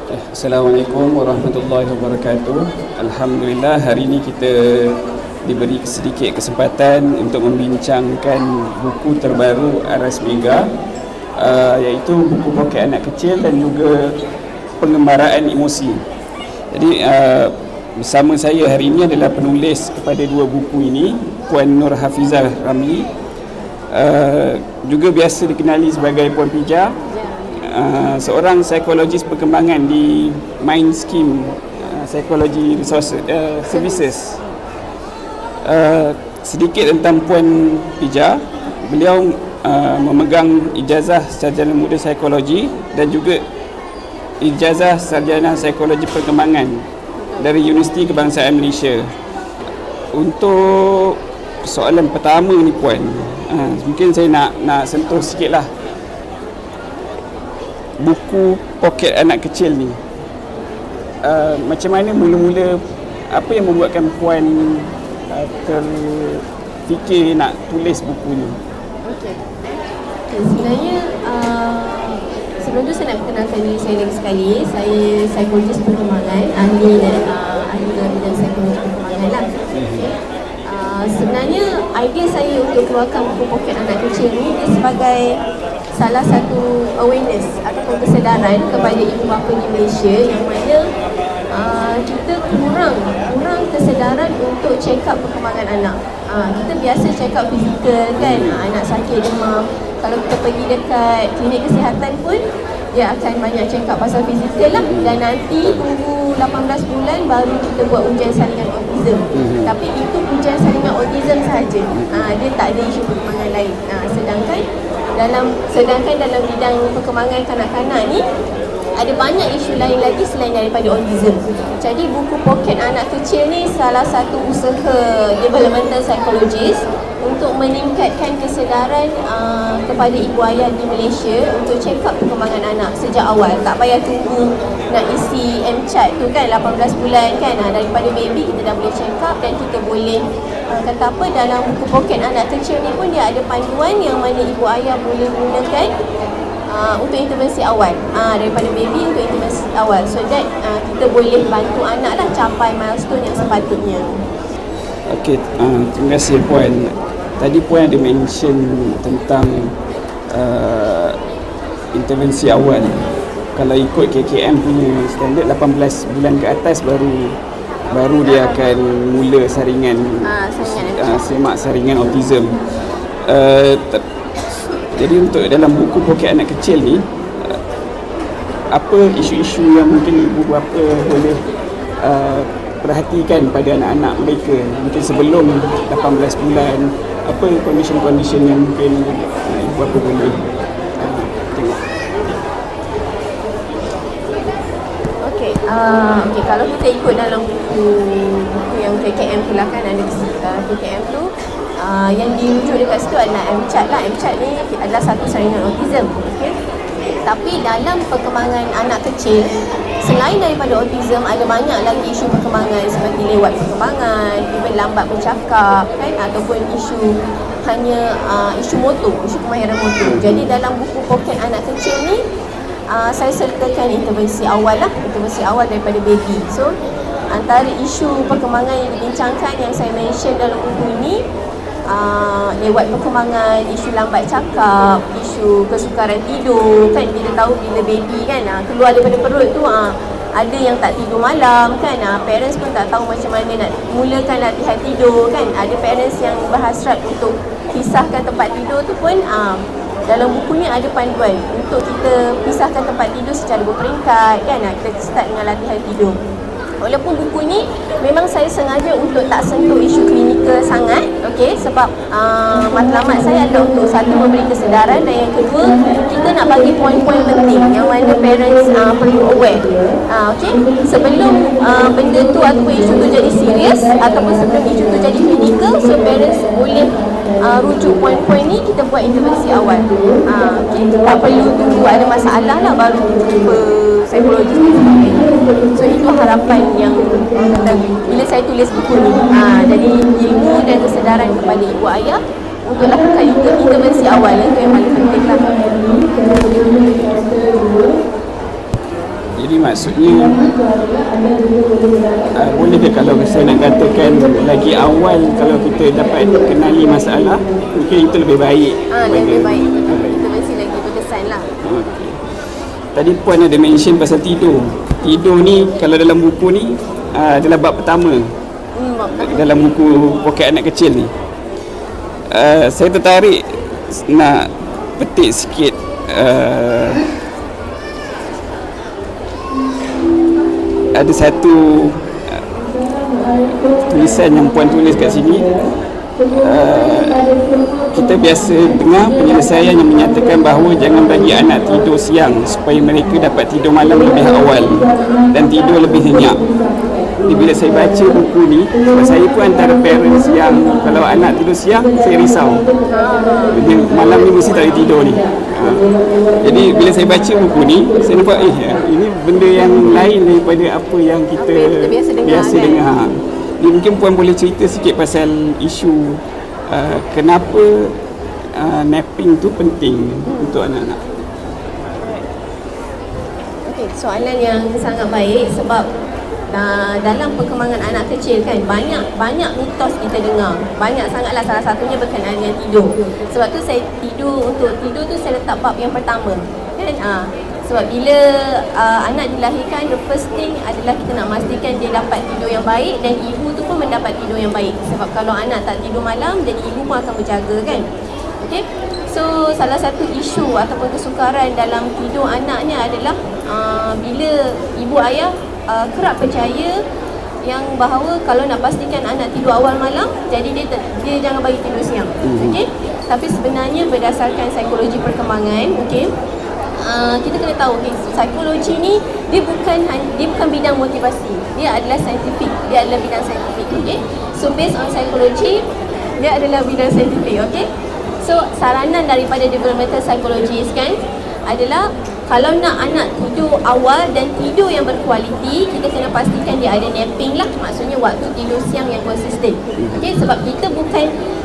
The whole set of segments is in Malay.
Assalamualaikum warahmatullahi wabarakatuh. Alhamdulillah, hari ini kita diberi sedikit kesempatan untuk membincangkan buku terbaru Aras Mega, iaitu buku poket anak kecil dan juga pengembaraan emosi. Jadi bersama saya hari ini adalah penulis kepada dua buku ini, Puan Nur Hafizah Ramli, juga biasa dikenali sebagai Puan Pija, seorang psikologis perkembangan di Mind Scheme Psychology Resource Services. Sedikit tentang Puan Pija. Beliau memegang ijazah sarjana muda psikologi dan juga ijazah sarjana psikologi perkembangan dari Universiti Kebangsaan Malaysia. Untuk soalan pertama ni Puan, mungkin saya nak sentuh sikitlah buku poket anak kecil ni. Macam mana mula-mula, apa yang membuatkan Puan terfikir nak tulis buku ni? Okey, sebenarnya sebelum tu saya nak perkenalkan diri saya lagi sekali. Saya psikologis perkembangan, ahli dalam bidang psikologi perkembangan lah. Sebenarnya idea saya untuk keluarkan buku poket anak kecil ni dia sebagai salah satu awareness ataupun kesedaran kepada ibu bapa di Malaysia yang mana kita kurang kesedaran untuk check up perkembangan anak. Kita biasa check up fizikal kan, anak sakit demam, kalau kita pergi dekat klinik kesihatan pun dia akan banyak check up pasal fizikal lah, dan nanti tunggu 18 bulan baru kita buat ujian saringan autism. Tapi itu ujian saringan autism sahaja, dia tak ada isu perkembangan lain. Sedangkan dalam bidang perkembangan kanak-kanak ni ada banyak isu lain lagi selain daripada autism. Jadi buku poket anak kecil ni salah satu usaha developmental psychologist untuk meningkatkan kesedaran kepada ibu ayah di Malaysia untuk check up perkembangan anak sejak awal. Tak payah tunggu nak isi M-Chat tu kan 18 bulan kan. Daripada baby kita dah boleh check up, dan kita boleh kata apa, dalam buku poket anak kecil ni pun dia ada panduan yang mana ibu ayah boleh gunakan untuk intervensi awal, daripada baby untuk intervensi awal, so that kita boleh bantu anak lah capai milestone yang sepatutnya. Okey, terima kasih Puan. Tadi Puan ada mention tentang intervensi awal. Kalau ikut KKM punya standard 18 bulan ke atas baru dia akan mula saringan semak saringan autism. Jadi untuk dalam buku poket anak kecil ni, apa isu-isu yang mungkin ibu bapa boleh perhatikan pada anak-anak mereka mungkin sebelum 18 bulan? Apa condition yang mungkin ibu bapa boleh tengok? Okey, kalau kita ikut dalam buku yang KKM tu lah kan, ada KKM tu yang dirujuk dekat situ adalah M-Chat lah. M-Chat ni adalah satu saringan autism. Okay? Tapi dalam perkembangan anak kecil, selain daripada autism, ada banyak lagi isu perkembangan seperti lewat perkembangan, even lambat bercakap kan, ataupun isu motor, isu kemahiran motor. Jadi dalam buku poket anak kecil ni saya sertakan intervensi awal daripada baby. So antara isu perkembangan yang dibincangkan yang saya mention dalam buku ini, lewat perkembangan, isu lambat cakap, isu kesukaran tidur kan. Kita tahu bila baby kan keluar daripada perut tu ada yang tak tidur malam kan. Parents pun tak tahu macam mana nak mulakan latihan tidur kan. Ada parents yang berhasrat untuk pisahkan tempat tidur tu pun dalam buku ni ada panduan untuk kita pisahkan tempat tidur secara berperingkat kan. Kita start dengan latihan tidur. Walaupun buku ni memang saya sengaja untuk tak sentuh isu klinikal sangat, okey, sebab matlamat saya adalah untuk satu memberi kesedaran, dan yang kedua kita nak bagi poin-poin penting yang mana parents perlu aware. Okey, sebelum benda tu ataupun isu tu jadi serius ataupun sebelum isu tu jadi klinikal, so parents boleh rujuk poin-poin ni, kita buat intervensi awal. Okey, tak perlu tunggu ada masalah lah baru jumpa psikologis dan sebagainya. So itu harapan yang bila saya tulis buku ni. Jadi ilmu dan kesedaran kepada ibu ayah untuk lakukan intervensi awal, itu yang paling penting lah. Jadi maksudnya boleh ke kalau saya nak katakan lagi awal kalau kita dapat kenali masalah, mungkin itu lebih baik. Lebih baik. Itu mesti lagi berkesan lah. Okay. Tadi Puan ada mention pasal tidur. Tidur ni kalau dalam buku ni adalah bab pertama. Dalam buku poket anak kecil ni. Saya tertarik nak petik sikit ada satu tulisan yang Puan tulis kat sini. Kita biasa dengar penyelesaian yang menyatakan bahawa jangan bagi anak tidur siang supaya mereka dapat tidur malam lebih awal dan tidur lebih nyenyak. Jadi bila saya baca buku ni, sebab saya pun antara parents yang kalau anak tidur siang, saya risau. Jadi malam ni mesti tak boleh tidur ni. Jadi bila saya baca buku ni, saya nampak ini benda yang lain daripada apa yang kita biasa dengar. Ni mungkin Puan boleh cerita sikit pasal isu kenapa napping tu penting untuk anak-anak. Okey, soalan yang sangat baik sebab dalam perkembangan anak kecil kan banyak mitos kita dengar. Banyak sangatlah, salah satunya berkenaan dengan tidur. Sebab tu saya untuk tidur tu saya letak bab yang pertama. Kan? Sebab bila anak dilahirkan, the first thing adalah kita nak pastikan dia dapat tidur yang baik dan ibu tu pun mendapat tidur yang baik. Sebab kalau anak tak tidur malam, jadi ibu pun akan berjaga kan. Okay? So salah satu isu ataupun kesukaran dalam tidur anaknya adalah bila ibu ayah kerap percaya yang bahawa kalau nak pastikan anak tidur awal malam, jadi dia jangan bagi tidur siang. Okey. Tapi sebenarnya berdasarkan psikologi perkembangan, okey, kita kena tahu psikologi ni dia bukan bidang motivasi. Dia adalah saintifik. Dia adalah bidang saintifik. Okey. So based on psychology, dia adalah bidang saintifik. Okey. So saranan daripada developmental psychologist kan adalah kalau nak anak tidur awal dan tidur yang berkualiti, kita kena pastikan dia ada napping lah. Maksudnya waktu tidur siang yang konsisten. Okay, sebab kita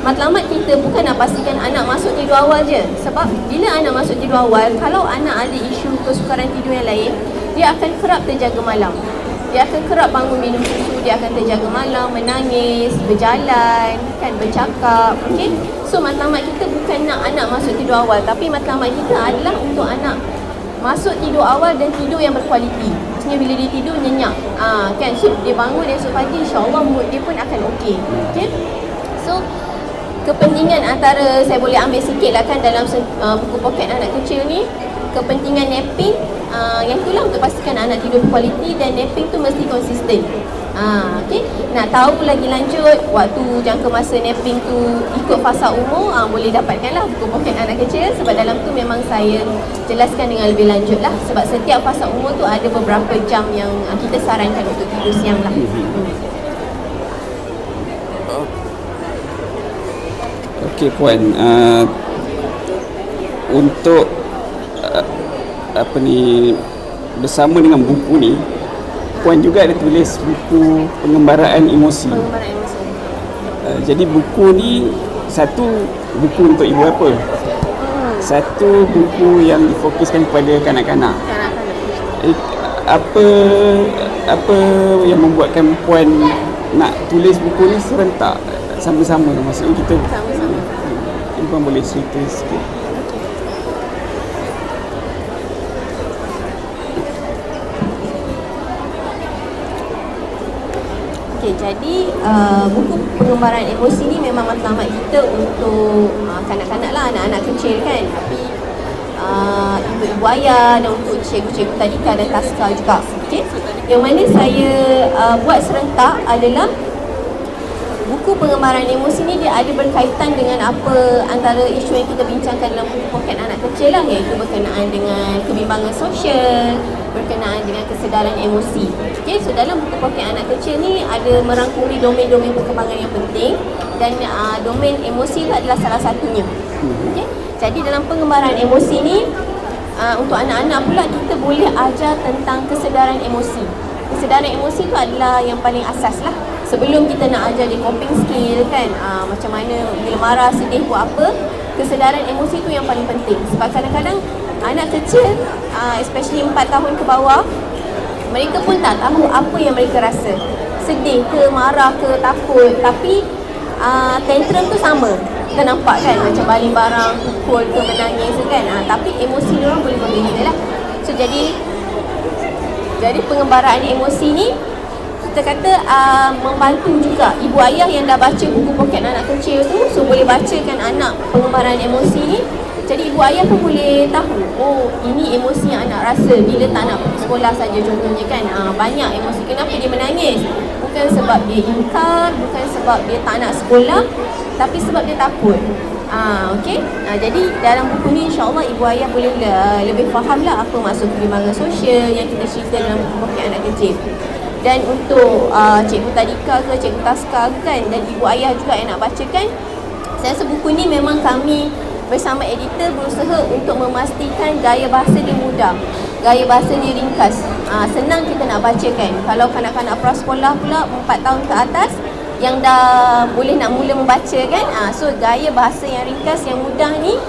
matlamat kita bukan nak pastikan anak masuk tidur awal je. Sebab bila anak masuk tidur awal, kalau anak ada isu kesukaran tidur yang lain, dia akan kerap terjaga malam. Dia akan kerap bangun minum susu, dia akan terjaga malam, menangis, berjalan, kan, bercakap. Okay? So matlamat kita bukan nak anak masuk tidur awal, tapi matlamat kita adalah untuk anak masuk tidur awal dan tidur yang berkualiti. Maksudnya bila dia tidur nyenyak, kan, so dia bangun esok pagi, insyaAllah mood dia pun akan okey. Okay? So kepentingan antara, saya boleh ambil sikit lah kan dalam buku poket anak kecil ni, kepentingan napping, yang itulah untuk pastikan anak tidur berkualiti dan napping tu mesti konsisten. Okay. Nak tahu lagi lanjut waktu jangka masa napping tu ikut fasa umur, boleh dapatkanlah buku poket anak kecil. Sebab dalam tu memang saya jelaskan dengan lebih lanjut lah. Sebab setiap fasa umur tu ada beberapa jam yang kita sarankan untuk tidur siang lah. Okey Puan, untuk bersama dengan buku ni, Puan juga ada tulis buku pengembaraan emosi. Jadi buku ni satu buku untuk ibu bapa, satu buku yang difokuskan kepada kanak-kanak. Apa yang membuatkan Puan nak tulis buku ni serentak sama-sama? Maksudnya kita sama-sama. Puan boleh cerita sikit? Okay, jadi buku pengembaraan emosi ni memang matlamat kita untuk kanak-kanak lah, anak-anak kecil kan. Tapi ibu-ibu ayah dan untuk cikgu-cikgu tadika dan taska juga. Okay? Yang mana saya buat serentak adalah buku pengembaraan emosi ni dia ada berkaitan dengan apa antara isu yang kita bincangkan dalam buku poket anak kecil lah, iaitu berkenaan dengan kebimbangan sosial, berkenaan dengan kesedaran emosi. Okay, so dalam buku poket anak kecil ni ada merangkumi domain-domain perkembangan yang penting dan domain emosi tu adalah salah satunya. Okay, jadi dalam pengembaraan emosi ni untuk anak-anak pula kita boleh ajar tentang kesedaran emosi. Kesedaran emosi tu adalah yang paling asas lah. Sebelum kita nak ajar dia coping skill kan, macam mana bila marah, sedih, buat apa, kesedaran emosi tu yang paling penting. Sebab kadang-kadang anak kecil, especially 4 tahun ke bawah, mereka pun tak tahu apa yang mereka rasa, sedih ke, marah ke, takut. Tapi tantrum tu sama, kita nampak kan, macam baling barang, pukul ke, menangis kan. Tapi emosi diorang boleh berbeza lah. So jadi pengembaraan emosi ni kita kata membantu juga ibu ayah yang dah baca buku poket anak kecil tu. So boleh bacakan anak pengembaraan emosi ni. Jadi ibu ayah pun boleh tahu, oh ini emosi yang anak rasa bila tak nak pergi sekolah saja contohnya kan. Banyak emosi. Kenapa dia menangis? Bukan sebab dia ingkar, bukan sebab dia tak nak sekolah, tapi sebab dia takut. Okey. Jadi dalam buku ni insya-Allah ibu ayah boleh lebih faham lah apa maksud perkembangan sosial yang kita cerita dalam buku poket anak kecil. Dan untuk Cikgu Tadika ke, Cikgu Taska kan, dan ibu ayah juga yang nak bacakan, saya rasa buku ni memang kami bersama editor berusaha untuk memastikan gaya bahasa dia mudah, gaya bahasa dia ringkas, senang kita nak bacakan. Kalau kanak-kanak prasekolah pula 4 tahun ke atas yang dah boleh nak mula membaca kan, so gaya bahasa yang ringkas, yang mudah ni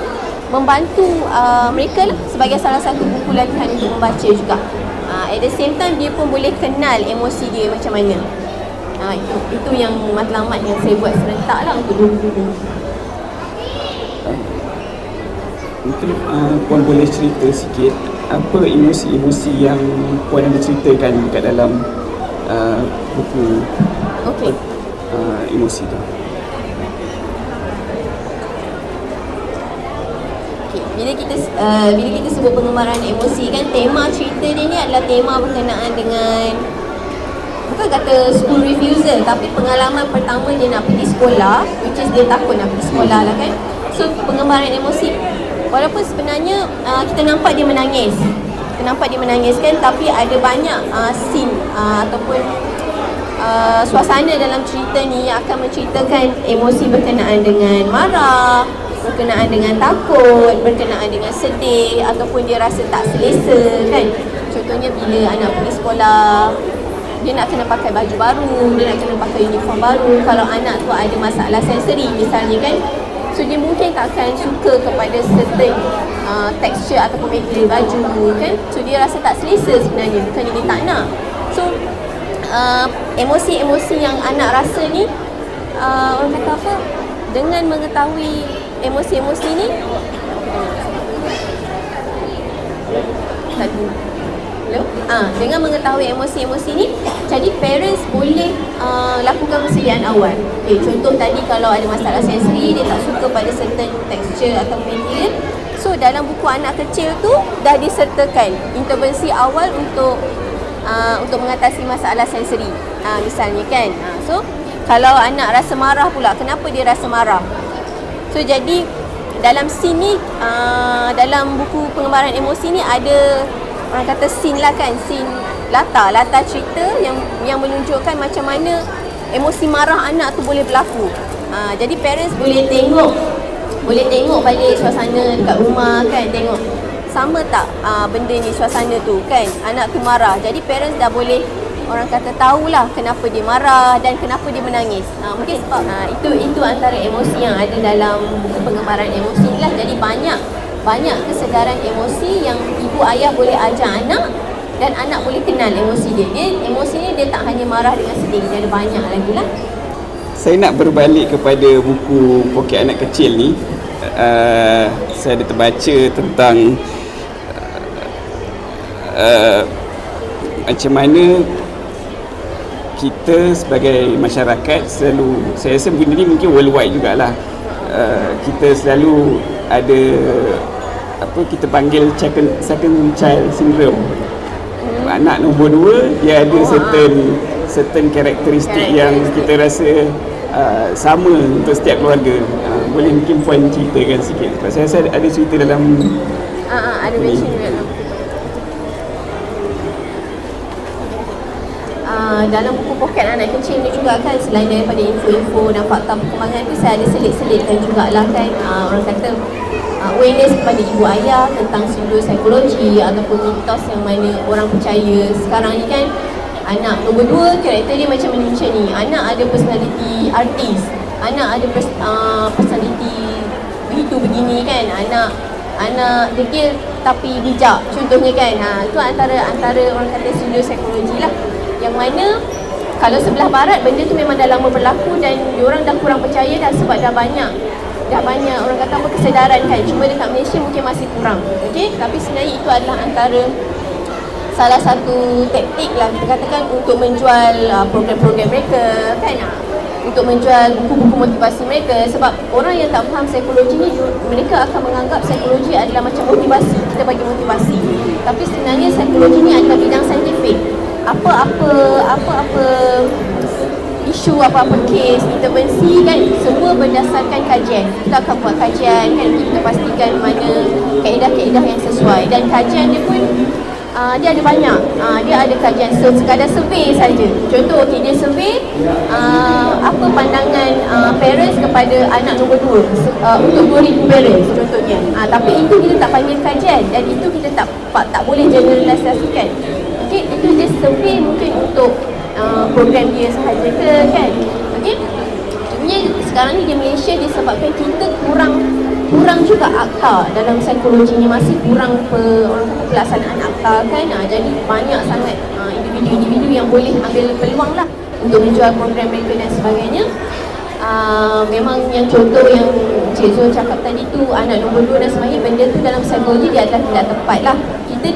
membantu mereka lah sebagai salah satu buku latihan untuk membaca juga. At the same time dia pun boleh kenal emosi dia macam mana. Itu yang matlamat yang saya buat serentak lah untuk dua buku. Mungkin Puan boleh cerita sikit apa emosi-emosi yang Puan ada ceritakan dekat dalam buku emosi tu. Bila kita sebut pengembaraan emosi kan, tema cerita dia ni adalah tema berkenaan dengan, bukan kata school refusal, tapi pengalaman pertama dia nak pergi sekolah, which is dia takut nak pergi sekolah lah kan. So pengembaraan emosi, walaupun sebenarnya kita nampak dia menangis, kan, tapi ada banyak scene ataupun suasana dalam cerita ni yang akan menceritakan emosi berkenaan dengan marah, berkenaan dengan takut, berkenaan dengan sedih, ataupun dia rasa tak selesa kan. Contohnya bila anak pergi sekolah, dia nak kena pakai baju baru, dia nak kena pakai uniform baru. Kalau anak tu ada masalah sensori misalnya kan, so dia mungkin tak akan suka kepada certain texture ataupun material baju kan. So dia rasa tak selesa sebenarnya, bukannya dia tak nak. So emosi-emosi yang anak rasa ni, orang kata apa, dengan mengetahui emosi-emosi ni, dengan mengetahui emosi-emosi ni, jadi parents boleh lakukan persediaan awal. Contoh tadi kalau ada masalah sensori, dia tak suka pada certain texture atau material, so dalam buku anak kecil tu dah disertakan intervensi awal untuk mengatasi masalah sensori, misalnya kan. So kalau anak rasa marah pula, kenapa dia rasa marah? So jadi dalam scene ni, dalam buku pengembaraan emosi ni ada, orang kata scene lah kan, scene latar cerita yang menunjukkan macam mana emosi marah anak tu boleh berlaku. Jadi parents boleh tengok balik suasana dekat rumah kan, tengok sama tak benda ni, suasana tu kan, anak tu marah. Jadi parents dah boleh, orang kata, tahulah kenapa dia marah dan kenapa dia menangis. Mungkin sebab itu antara emosi yang ada dalam buku pengembaraan emosi ni lah. Jadi banyak kesedaran emosi yang ibu ayah boleh ajar anak, dan anak boleh kenal emosi dia. Emosi ni dia tak hanya marah dengan sedih, dia ada banyak lagi lah. Saya nak berbalik kepada buku poket anak kecil ni. Saya ada terbaca tentang macam mana kita sebagai masyarakat selalu, saya rasa benda ni mungkin worldwide jugalah, kita selalu ada apa kita panggil second child syndrome. Anak nombor 2 dia ada certain karakteristik yang kita rasa sama untuk setiap keluarga. Boleh mungkin Puan ceritakan sikit, sebab saya rasa ada cerita dalam ada mention juga dalam buku poket anak kecil ni juga kan, selain daripada info-info dan fakta perkembangan tu, saya ada selit-selitkan jugalah kan, orang kata awareness kepada ibu ayah tentang psikologi ataupun mitos yang mana orang percaya sekarang ni kan. Anak nombor 2 karakter dia macam ni, anak ada personality artis, anak ada personality begitu begini kan, anak degil tapi bijak, contohnya kan. Itu antara orang kata studio psikologi lah, yang mana kalau sebelah barat benda tu memang dah lama berlaku dan diorang dah kurang percaya dah, sebab dah banyak orang kata apa, kesedaran kan. Cuma dekat Malaysia mungkin masih kurang. Okey, tapi sebenarnya itu adalah antara salah satu taktik lah kita katakan untuk menjual program-program mereka kan, untuk menjual buku-buku motivasi mereka. Sebab orang yang tak faham psikologi ni, mereka akan menganggap psikologi adalah macam motivasi, kita bagi motivasi. Tapi sebenarnya psikologi ni adalah bidang saintifik. Apa-apa isu, apa-apa kes, intervensi kan, semua berdasarkan kajian. Kita akan buat kajian kan, kita pastikan mana kaedah-kaedah yang sesuai, dan kajian dia pun dia ada banyak. Dia ada kajian sekadar survey saja. Contoh, dia survey apa pandangan parents kepada anak nombor 2 untuk 2,000 parents contohnya. Tapi itu kita tak panggil kajian, dan itu kita tak boleh generalisasikan. Okey, itu dia survey mungkin untuk program dia sahaja ke kan. Okey, sebenarnya sekarang ni di Malaysia disebabkan kita kurang juga akta dalam psikologi ni, masih kurang orang kata pelaksanaan akta kan. Jadi banyak sangat individu-individu yang boleh ambil peluang lah untuk menjual program mereka dan sebagainya. Memang yang contoh yang Cik Zul cakap tadi tu, anak nombor 2 dan sebagainya, benda tu dalam psikologi dia adalah tidak tepat lah. Kita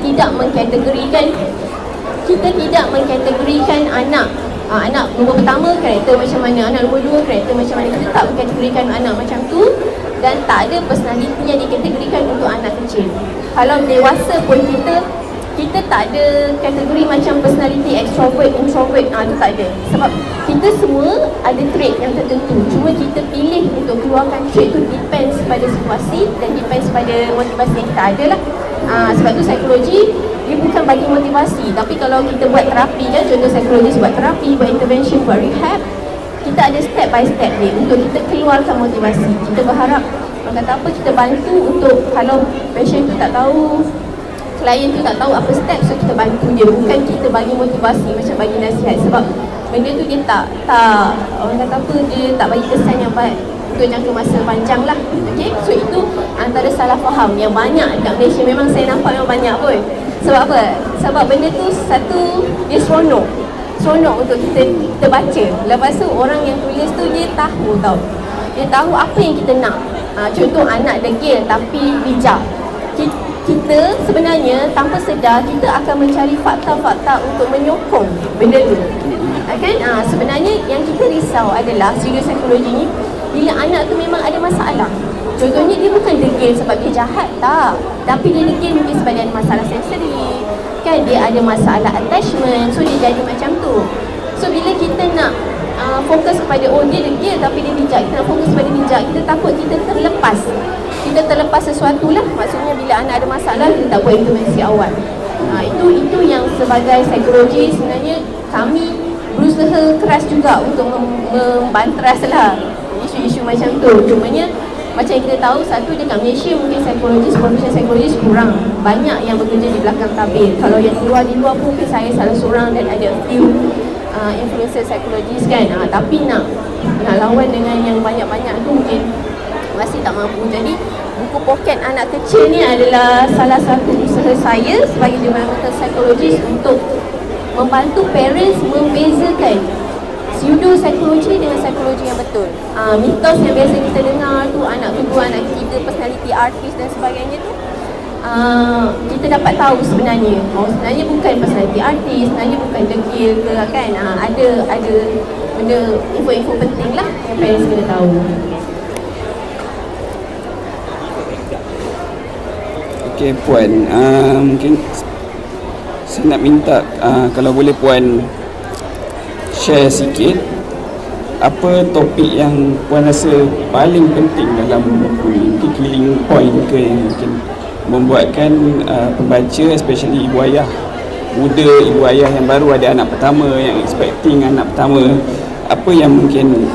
tidak mengkategorikan anak nombor pertama karakter macam mana, anak nombor 2 karakter macam mana. Kita tak mengkategorikan anak macam tu, dan tak ada personality yang dikategorikan untuk anak kecil. Kalau dewasa pun kita tak ada kategori macam personality extrovert, introvert, tu tak ada. Sebab kita semua ada trait yang tertentu, cuma kita pilih untuk keluarkan trait tu depends pada situasi dan depends pada motivasi yang kita ada lah. Sebab tu psikologi dia bukan bagi motivasi, tapi kalau kita buat terapi kan, contoh psikologis buat terapi, buat intervention, buat rehab, kita ada step by step dia untuk kita keluarkan motivasi. Kita berharap, orang kata apa, kita bantu untuk kalau patient tu tak tahu, klien tu tak tahu apa step, so kita bantu dia, bukan kita bagi motivasi macam bagi nasihat. Sebab benda tu dia tak orang kata apa, dia tak bagi kesan yang baik untuk jangka masa panjang lah. Okay? So itu antara salah faham yang banyak dekat Malaysia. Memang saya nampak memang banyak pun. Sebab apa? Sebab benda tu satu, dia seronok untuk kita baca. Lepas tu orang yang tulis tu dia tahu apa yang kita nak. Contoh anak degil tapi bijak. Kita sebenarnya tanpa sedar kita akan mencari fakta-fakta untuk menyokong benda tu. Kan? Sebenarnya yang kita risau adalah studio psikologi ni, bila anak tu memang ada masalah. Contohnya dia bukan degil sebab dia jahat, tak. Tapi dia degil mungkin sebab dia ada masalah sensori, kan, dia ada masalah attachment, so dia jadi macam tu. So bila kita nak fokus kepada dia degil tapi dia bijak, kita nak fokus kepada bijak, kita takut kita terlepas sesuatu lah. Maksudnya bila anak ada masalah, kita tak buat intervensi awal. Itu yang sebagai psikologi sebenarnya kami berusaha keras juga untuk membantras lah isu-isu macam tu. Cumanya macam yang kita tahu, satu dekat Malaysia mungkin profesional psikologis kurang banyak yang bekerja di belakang tabir. Kalau yang di luar pun mungkin saya salah seorang dan ada few influencer psikologis kan. Tapi nak lawan dengan yang banyak-banyak tu mungkin masih tak mampu. Jadi buku poket anak kecil ni adalah salah satu usaha saya sebagai developmental psikologis untuk membantu parents membezakan pseudo psikologi dengan psikologi yang betul. Mitos yang biasa kita dengar tu, anak kedua, anak ketiga, personality artist dan sebagainya tu, kita dapat tahu sebenarnya sebenarnya bukan personality artist, sebenarnya bukan degil ke kan. Ada benda, info-info penting lah yang parents kena tahu. Okey Puan, mungkin saya nak minta kalau boleh Puan share sikit apa topik yang Puan rasa paling penting dalam buku ni, mungkin killing point ke yang mungkin membuatkan pembaca, especially ibu ayah muda, ibu ayah yang baru ada anak pertama, yang expecting anak pertama, apa yang mungkin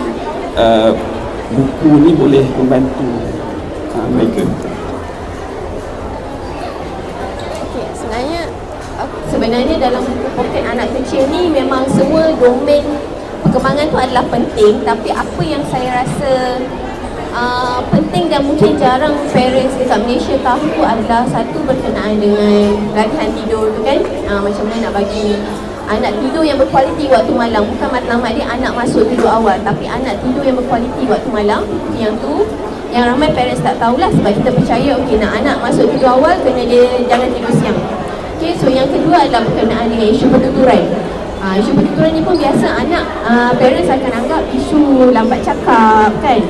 buku ni boleh membantu mereka. Sebenarnya dalam buku poket anak kecil ni memang semua domain perkembangan tu adalah penting, tapi apa yang saya rasa penting dan mungkin jarang parents dekat Malaysia tahu adalah satu berkenaan dengan latihan tidur tu kan. Macam mana nak bagi anak tidur yang berkualiti waktu malam. Bukan matlamat dia anak masuk tidur awal, tapi anak tidur yang berkualiti waktu malam. Yang tu yang ramai parents tak tahulah, sebab kita percaya okey nak anak masuk tidur awal kena dia jangan tidur siang. Okey, so yang kedua adalah berkenaan dengan isu pertuturan. Isu pertuturan ni pun biasa anak parents akan anggap isu lambat cakap kan.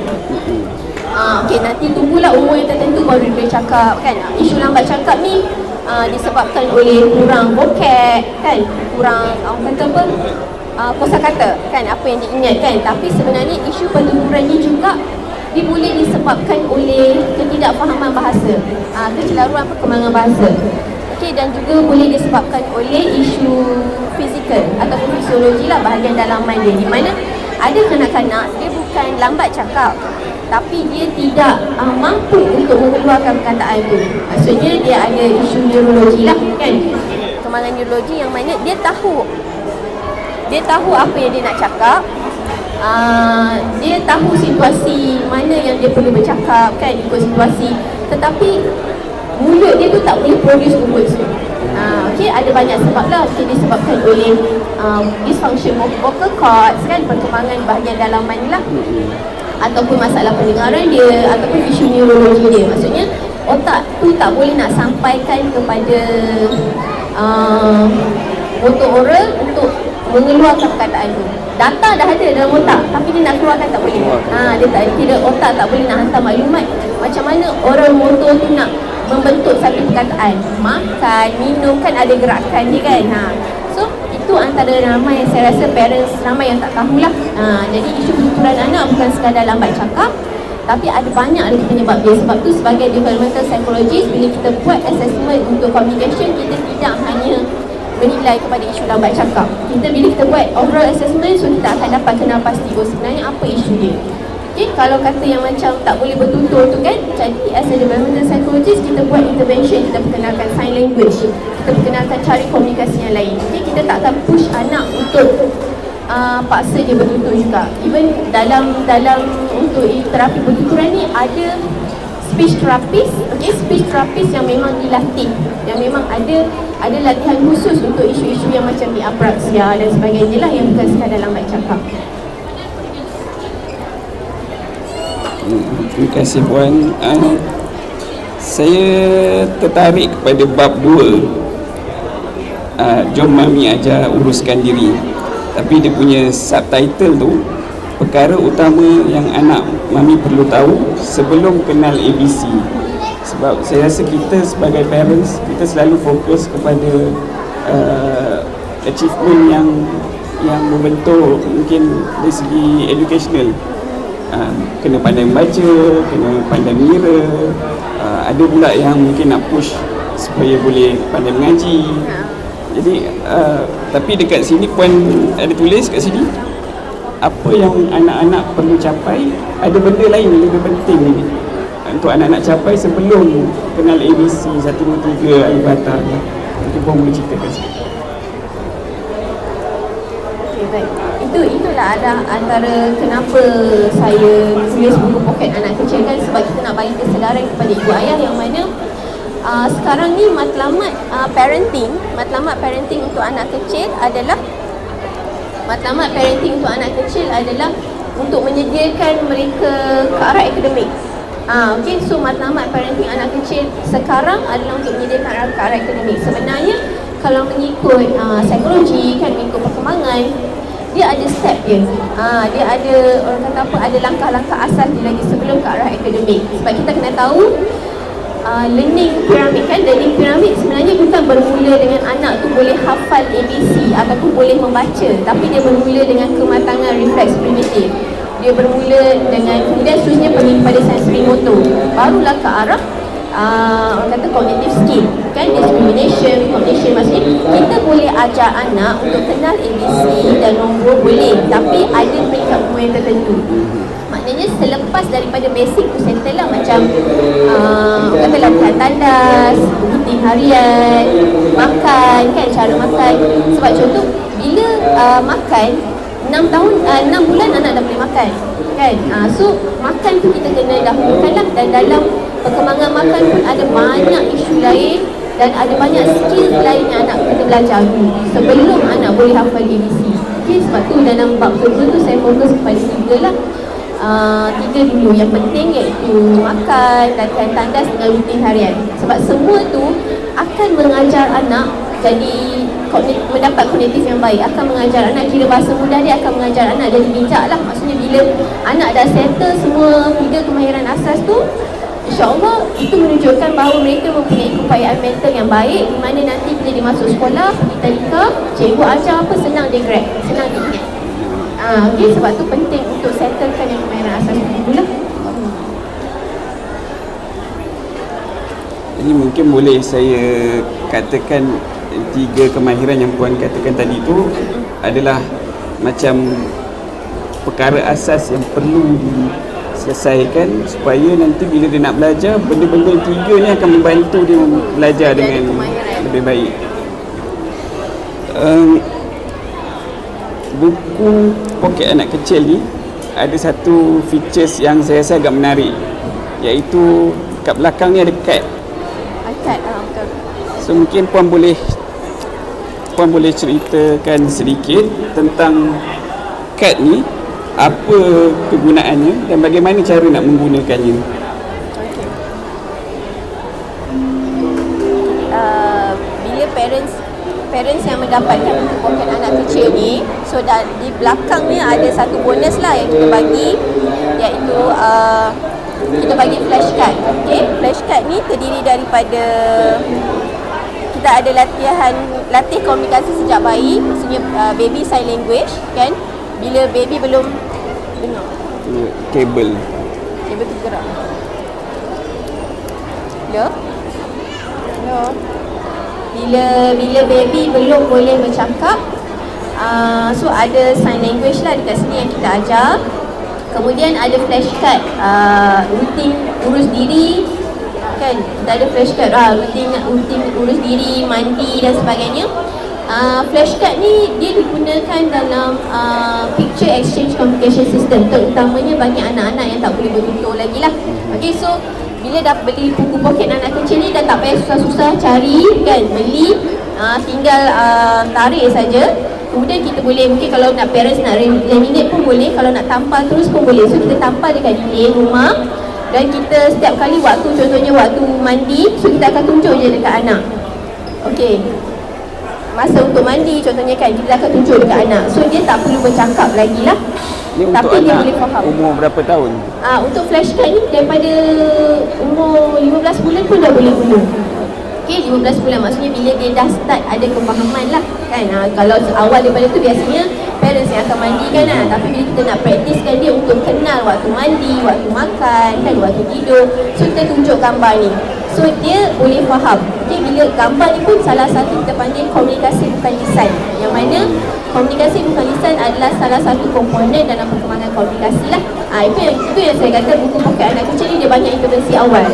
Okey, nanti tunggulah umur yang tertentu baru dia boleh cakap kan. Isu lambat cakap ni disebabkan oleh kurang vocab kan, kurang orang kata apa, kosakata kan, apa yang diingat kan. Tapi sebenarnya isu pertuturan ni juga dia boleh disebabkan oleh ketidakfahaman bahasa, kecelaruan perkembangan bahasa. Okey, dan juga boleh disebabkan oleh isu fizikal ataupun fisiologi lah, bahagian dalaman dia, di mana ada kanak-kanak dia bukan lambat cakap, tapi dia tidak mampu untuk mengeluarkan perkataan tu. Maksudnya dia ada isu neurologi lah kan, kembangan neurologi yang mana dia tahu apa yang dia nak cakap, dia tahu situasi mana yang dia perlu bercakap kan, ikut situasi, tetapi mulut dia tu tak boleh produce the words tu. Okay, ada banyak sebab lah. Okay, disebabkan oleh dysfunction vocal cords kan, perkembangan bahagian dalaman ni lah, ataupun masalah pendengaran dia, ataupun isu neurologi dia. Maksudnya otak tu tak boleh nak sampaikan kepada motor oral untuk mengeluarkan perkataan tu. Data dah ada dalam otak, tapi dia nak keluarkan tak boleh. Otak tak boleh nak hantar maklumat macam mana oral motor tu nak membentuk satu perkataan. Makan, minum kan ada gerakan dia kan. So itu antara ramai yang saya rasa parents ramai yang tak tahulah. Jadi isu pertuturan anak bukan sekadar lambat cakap, tapi ada banyak lagi penyebab dia. Sebab tu sebagai developmental psychologist, bila kita buat assessment untuk communication, kita tidak hanya menilai kepada isu lambat cakap. Bila kita buat overall assessment, so kita akan dapat kenal pasti sebenarnya apa isu dia. Okay, kalau kata yang macam tak boleh bertutur tu kan, jadi as a developmental psychologist, kita buat intervention, kita perkenalkan sign language, kita perkenalkan cara komunikasi yang lain. Okay, kita tak akan push anak untuk paksa dia bertutur juga. Even dalam untuk terapi pertuturan ni ada speech therapist, okay, speech therapist yang memang dilatih, yang memang ada latihan khusus untuk isu-isu yang macam diapraksia dan sebagainya lah, yang bukan sekadar lambat cakap. Terima kasih Puan. Saya tertarik kepada bab 2. Jom Mami Ajar Uruskan Diri. Tapi dia punya subtitle tu, perkara utama yang anak Mami perlu tahu sebelum kenal ABC. Sebab saya rasa kita sebagai parents, kita selalu fokus kepada achievement yang membentuk mungkin dari segi educational. Kena pandai membaca, kena pandai mengira, ada pula yang mungkin nak push supaya boleh pandai mengaji. Jadi tapi dekat sini Puan ada tulis kat sini apa yang anak-anak perlu capai. Ada benda lain yang lebih penting ni untuk anak-anak capai sebelum kenal ABC 1, 2, 3 alifabeta. Mungkin Puan boleh ceritakan sikit. Okay, baik. Itulah ada antara kenapa saya tulis buku poket anak kecil kan, sebab kita nak bagi kesedaran kepada ibu ayah yang mana sekarang ni matlamat parenting untuk anak kecil adalah untuk menyediakan mereka ke arah akademik. Okay, so matlamat parenting anak kecil sekarang adalah untuk menyediakan ke arah akademik. Sebenarnya kalau mengikut psikologi kan, mengikut perkembangan, dia ada step dia. Dia ada, orang kata apa, ada langkah-langkah asas dia lagi sebelum ke arah akademik. Sebab kita kena tahu learning pyramid sebenarnya bukan bermula dengan anak tu boleh hafal ABC ataupun boleh membaca, tapi dia bermula dengan kematangan refleks primitif. Dia bermula dengan, kemudian seterusnya pergi kepada sensory motor, barulah ke arah orang kata cognitive skill kan, discrimination, recognition. Maksudnya kita boleh ajar anak untuk kenal ABC dan nombor boleh, tapi ada peringkat umur yang tertentu. Maknanya selepas daripada basic tu settle lah, macam kata latihan tandas, rutin harian, makan kan, cara makan. Sebab contoh bila makan 6 bulan anak dah boleh makan. kan. So makan tu kita kena dahulukan lah, dan dalam perkembangan makan pun ada banyak isu lain dan ada banyak skill lain yang anak kena belajar dulu sebelum anak boleh hafal ABC. Okay, sebab tu dalam bab kedua tu saya fokus kepada 3 lah. 3 dulu yang penting, iaitu makan, latihan tandas dengan rutin harian. Sebab semua tu akan mengajar anak jadi mendapat kognitif yang baik, akan mengajar anak kira bahasa mudah, dia akan mengajar anak jadi bijak lah. Maksudnya bila anak dah settle semua 3 kemahiran asas tu, InsyaAllah itu menunjukkan bahawa mereka mempunyai keupayaan mental yang baik, di mana nanti bila dia masuk sekolah, pergi tadika, cikgu ajar apa, senang dia grab, senang dia ingat. Okay, sebab tu penting untuk settlekan yang kemahiran asas dulu lah. Jadi mungkin boleh saya katakan 3 kemahiran yang Puan katakan tadi tu adalah macam perkara asas yang perlu diselesaikan supaya nanti bila dia nak belajar, benda-benda 3 ni akan membantu dia belajar dengan lebih baik. Buku poket anak kecil ni ada satu features yang saya rasa agak menarik, iaitu kat belakang ni ada kad. Betul. So mungkin Puan boleh ceritakan sedikit tentang kad ni, apa kegunaannya dan bagaimana cara nak menggunakannya. Okay. Bila parents yang mendapatkan buku poket anak kecil ni, so di belakang ni ada satu bonus lah yang kita bagi, iaitu kita bagi flashcard. Okay, flashcard ni terdiri daripada kita ada latih komunikasi sejak bayi, maksudnya baby sign language kan. Bila baby belum dengar Kabel tu gerak. Hello. Bila baby belum boleh bercakap, so ada sign language lah dekat sini yang kita ajar. Kemudian ada flashcard, rutin urus diri kan. Kita ada flashcard rutin urus diri, mandi dan sebagainya. Flashcard ni dia digunakan dalam picture exchange communication system, terutamanya bagi anak-anak yang tak boleh bertutur lagi lah. Okay, so bila dah beli buku poket anak kecil ni, dah tak payah susah-susah cari kan, beli, tinggal tarik saja. Kemudian kita boleh, mungkin kalau nak parents nak laminate pun boleh, kalau nak tampal terus pun boleh. So kita tampal dekat dinding rumah, dan kita setiap kali waktu, contohnya waktu mandi, so kita akan tunjuk je dekat anak. Okay, masa untuk mandi contohnya kan, kita akan tunjuk dekat anak. So dia tak perlu bercakap lagi lah. Ni tapi untuk dia anak boleh faham. umur berapa tahun? Untuk flashcard ni daripada umur 15 bulan pun dah boleh guna. Okay, 15 bulan maksudnya bila dia dah start ada kefahaman lah kan. Kalau awal daripada tu biasanya parents yang akan mandikan lah. Tapi bila kita nak praktiskan dia untuk kenal waktu mandi, waktu makan kan, waktu tidur, so kita tunjuk gambar ni, so dia boleh faham. Okay, bila gambar ni pun salah satu kita panggil komunikasi bukan lisan, yang mana komunikasi bukan lisan adalah salah satu komponen dalam perkembangan komunikasi lah. Itu yang saya kata buku poket anak kecil ni dia banyak intervensi awal.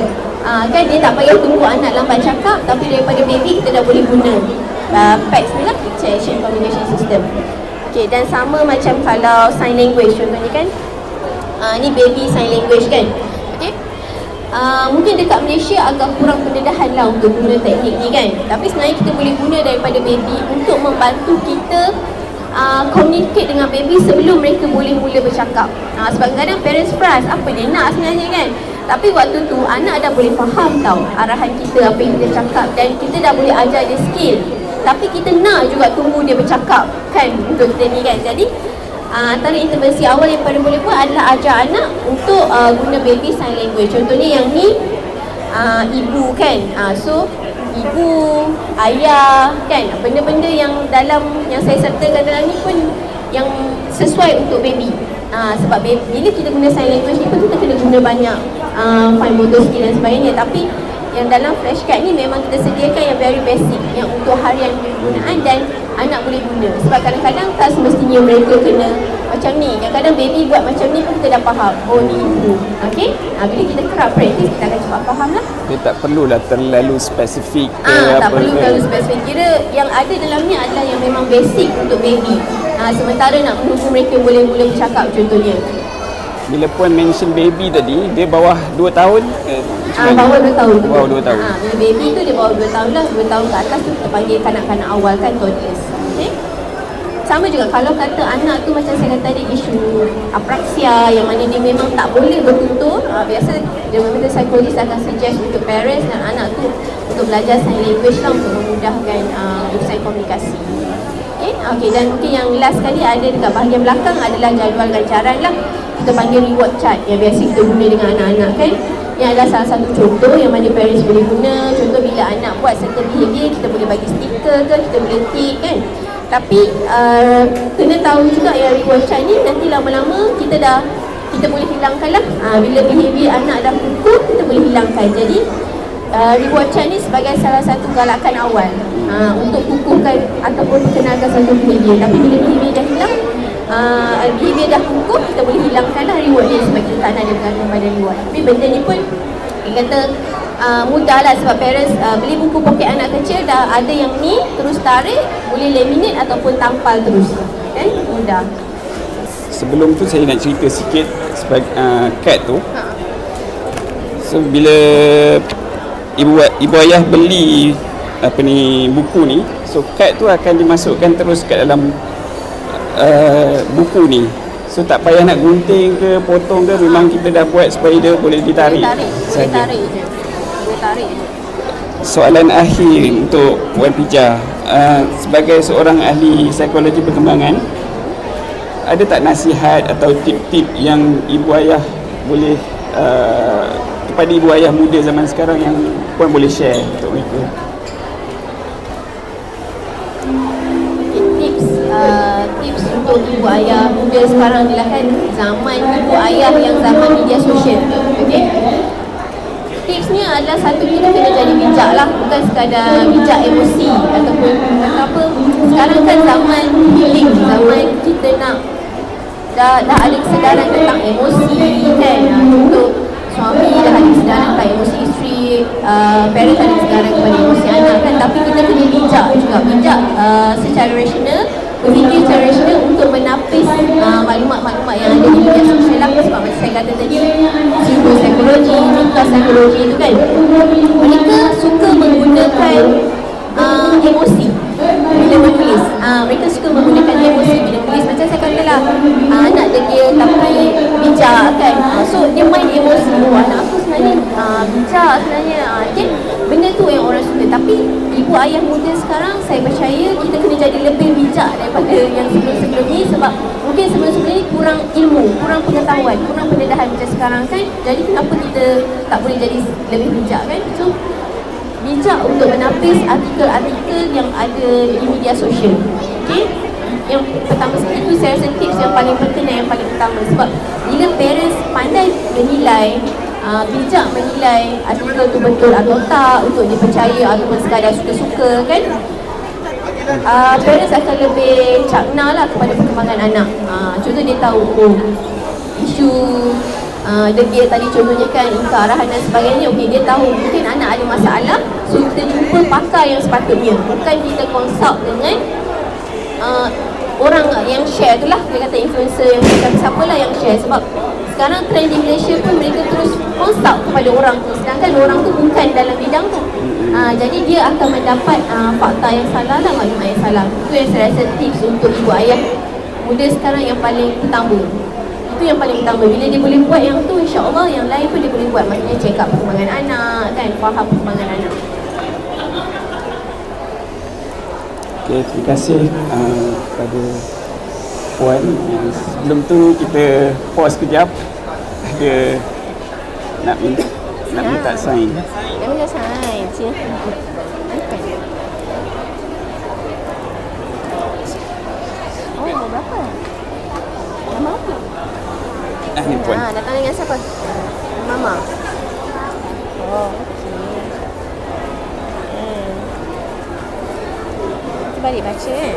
Kan dia tak payah tunggu anak lambat cakap, tapi daripada baby kita dah boleh guna PACS ni lah, Picture Exchange Communication System. Okay, dan sama macam kalau sign language contohnya kan, ni baby sign language kan. Okay, mungkin dekat Malaysia agak kurang pendedahan lah untuk guna teknik ni kan, tapi sebenarnya kita boleh guna daripada baby untuk membantu kita communicate dengan baby sebelum mereka boleh mula bercakap. Sebab kadang parents frust apa dia nak sebenarnya kan, tapi waktu tu anak dah boleh faham tau arahan kita, apa yang kita cakap, dan kita dah boleh ajar dia skill. Tapi kita nak juga tunggu dia bercakap kan untuk kita ni kan. Jadi antara intervensi awal yang paling boleh buat adalah ajar anak untuk guna baby sign language. Contohnya yang ni ibu kan, so ibu, ayah kan, benda-benda yang saya sertakan dalam ni pun yang sesuai untuk baby. Sebab bila kita guna sign language ni pun kita kena guna banyak fine motor skill dan sebagainya. Tapi yang dalam flashcard ni memang kita sediakan yang very basic, yang untuk harian penggunaan dan anak boleh guna. Sebab kadang-kadang tak semestinya mereka kena macam ni. Kadang-kadang baby buat macam ni pun kita dah faham, oh ni ibu. Okay, bila kita kerap practice, kita akan cepat faham lah. Dia tak perlulah terlalu spesifik ke tak perlu terlalu spesifik. Kira yang ada dalam ni adalah yang memang basic untuk baby. Sementara nak menunggu mereka boleh mula bercakap contohnya. bila Puan mention baby tadi, dia bawah 2 tahun ke? Bawah 2 tahun. Bawah 2 tahun. Bila baby tu dia bawah 2 tahun lah. 2 tahun ke atas tu kita panggil kanak-kanak awal kan, toddlers. Okay? Sama juga kalau kata anak tu macam saya kata tadi isu apraksia yang mana dia memang tak boleh bertutur, biasa developmental psychologist akan suggest untuk parents dan anak tu untuk belajar sign language lah untuk memudahkan urusan komunikasi. Okay, dan mungkin yang last sekali ada dekat bahagian belakang adalah jadual gancaran lah. Kita panggil reward chart yang biasa kita guna dengan anak-anak kan. Yang adalah salah satu contoh yang mana parents boleh guna. Contoh bila anak buat certain behavior, kita boleh bagi stiker ke, kita boleh tick kan. Tapi kena tahu juga yang reward chart ni nanti lama-lama kita boleh hilangkan lah. Bila behavior anak dah kukuh, kita boleh hilangkan. Jadi reward chart ni sebagai salah satu galakan awal untuk kukuhkan ataupun perkenalkan satu behavior. Tapi bila behavior dah hilang, behavior dah kukuh, kita boleh hilangkan lah reward ni sebab kita tak nak dia bergantung pada reward. Tapi benda ni pun dia kata mudah lah sebab parents beli buku poket anak kecil dah ada yang ni, terus tarik, boleh laminate ataupun tampal terus kan, mudah. Sebelum tu saya nak cerita sikit sebagai CAT tu. So bila ibu ayah beli buku ni, so kad tu akan dimasukkan terus kat dalam buku ni. So tak payah nak gunting ke, potong ke, memang kita dah buat supaya dia boleh ditarik. Boleh tarik je. Soalan akhir untuk Puan Pija, sebagai seorang ahli psikologi perkembangan, ada tak nasihat atau tip-tip yang ibu ayah boleh kepada ibu ayah muda zaman sekarang yang Puan boleh share untuk mereka? Tips untuk ibu ayah muda sekarang ni lah kan, zaman ibu ayah yang zaman media sosial. Okay? Tipsnya adalah satu, kita kena jadi bijak lah, bukan sekadar bijak emosi ataupun apa. Sekarang kan zaman healing, zaman kita nak dah ada kesedaran tentang emosi kan. Untuk suami dah ada kesedaran tentang emosi isteri, parents ada kesedaran kepada emosi anak kan. Tapi kita kena bijak juga, bijak secara rasional, berfikir secara rasional untuk menapis maklumat-maklumat yang ada di media sosial lah. Sebab macam saya kata tadi, psikologi, mitos psikologi tu kan, mereka suka menggunakan emosi bila menulis. Mereka suka menggunakan emosi bila menulis. Macam saya katalah, anak degil tapi bijak kan. So dia main emosi. Oh, anak aku sebenarnya bijak sebenarnya. Okay? Benda tu yang orang suka. Tapi ibu ayah muda sekarang, saya percaya kita kena jadi lebih bijak daripada yang sebelum-sebelum ni. Sebab mungkin sebelum-sebelum ni kurang ilmu, kurang pengetahuan, kurang pendedahan macam sekarang kan. Jadi kenapa kita tak boleh jadi lebih bijak kan. So bijak untuk menapis artikel-artikel yang ada di media sosial. Okay? Yang pertama sekali itu saya rasa tips yang paling penting dan yang paling utama. Sebab bila parents pandai menilai, bijak menilai artikel tu betul atau tak, untuk dipercaya ataupun sekadar suka-suka kan, parents akan lebih cakna lah kepada perkembangan anak. Contoh dia tahu isu degil tadi contohnya kan, ingkar arahan dan sebagainya. Okey, dia tahu mungkin anak ada masalah, so kita jumpa pakar yang sepatutnya, bukan kita consult dengan orang yang share tu lah. Dia kata influencer yang siapalah yang share. Sebab sekarang trend di Malaysia pun mereka terus consult kepada orang tu, sedangkan orang tu bukan dalam bidang tu. Jadi dia akan mendapat fakta yang salah lah, maklumat yang salah. Itu yang saya rasa tips untuk ibu ayah muda sekarang yang paling utama. Itu yang paling utama. Bila dia boleh buat yang tu, insya-Allah yang lain pun dia boleh buat. Maksudnya check up perkembangan anak kan, faham perkembangan anak. Okay, terima kasih kepada Puan. Sebelum tu kita pause kejap. Ada nak minta sign. Nak minta sign. Sini. Oh, mau berapa? Nama apa? Ni Puan. Datang dengan siapa? Mama. Oh, okey. Kita balik baca kan?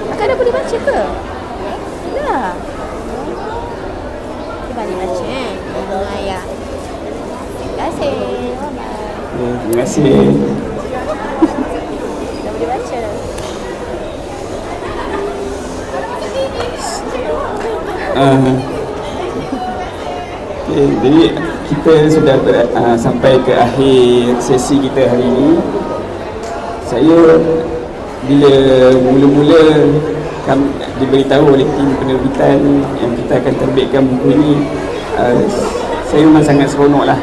Kakak dah boleh baca ke? Dah. Kita balik baca kan? Dengan ayah. Terima kasih. Terima kasih. Dah boleh baca. Okay, jadi kita sudah sampai ke akhir sesi kita hari ini. Saya bila mula-mula kami diberitahu oleh tim penerbitan yang kita akan terbitkan buku ini, saya memang sangat seronok lah,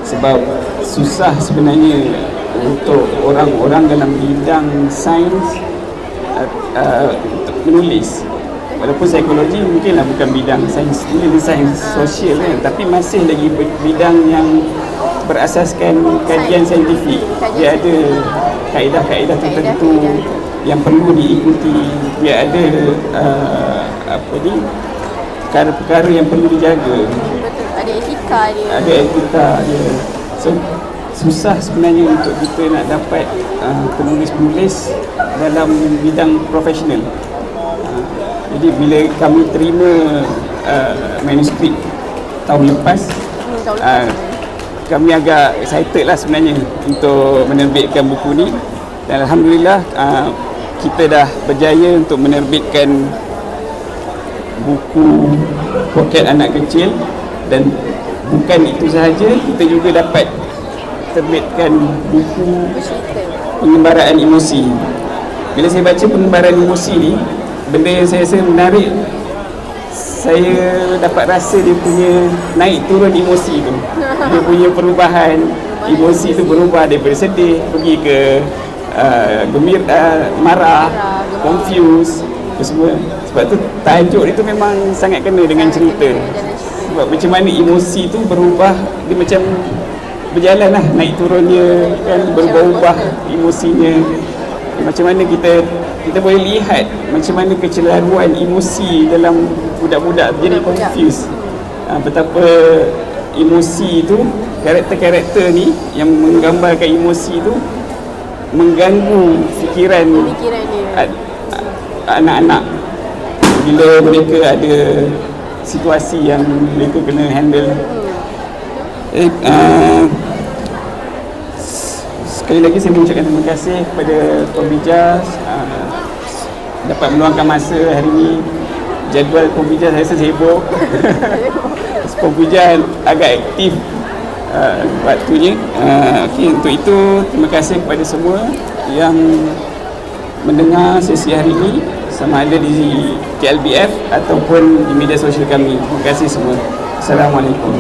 sebab susah sebenarnya untuk orang-orang dalam bidang sains untuk menulis. Walaupun psikologi mungkinlah bukan bidang sains, ini sains sosial kan, tapi masih lagi bidang yang berasaskan kajian saintifik. Dia ada kaedah-kaedah tertentu yang perlu diikuti. Dia ada perkara-perkara yang perlu dijaga. Betul, ada etika dia. Ada etika dia. So susah sebenarnya untuk kita nak dapat penulis-penulis dalam bidang profesional. Jadi bila kami terima manuskrip tahun lepas, kami agak excited lah sebenarnya untuk menerbitkan buku ni. Dan Alhamdulillah kita dah berjaya untuk menerbitkan buku poket anak kecil. Dan bukan itu sahaja, kita juga dapat terbitkan buku pengembaraan emosi. Bila saya baca pengembaraan emosi ni, benda yang saya rasa menarik, saya dapat rasa dia punya naik turun emosi tu. Dia punya perubahan emosi tu, berubah daripada sedih pergi ke gembira, marah, confused, tu semua. Sebab tu tajuk itu memang sangat kena dengan cerita. Sebab macam mana emosi tu berubah, dia macam berjalan lah naik turunnya kan, berubah-ubah emosinya. Macam mana kita boleh lihat macam mana kecelaruan emosi dalam budak-budak jadi confused. Betapa emosi tu, karakter-karakter ni yang menggambarkan emosi tu mengganggu fikiran anak-anak bila mereka ada situasi yang mereka kena handle. Sekali lagi saya mengucapkan terima kasih kepada Puan Bija dapat meluangkan masa hari ini. Jadual Puan Bija saya rasa sibuk. Puan Bija agak aktif waktunya. Okay, untuk itu terima kasih kepada semua yang mendengar sesi hari ini, sama ada di KLBF ataupun di media sosial kami. Terima kasih semua. Assalamualaikum.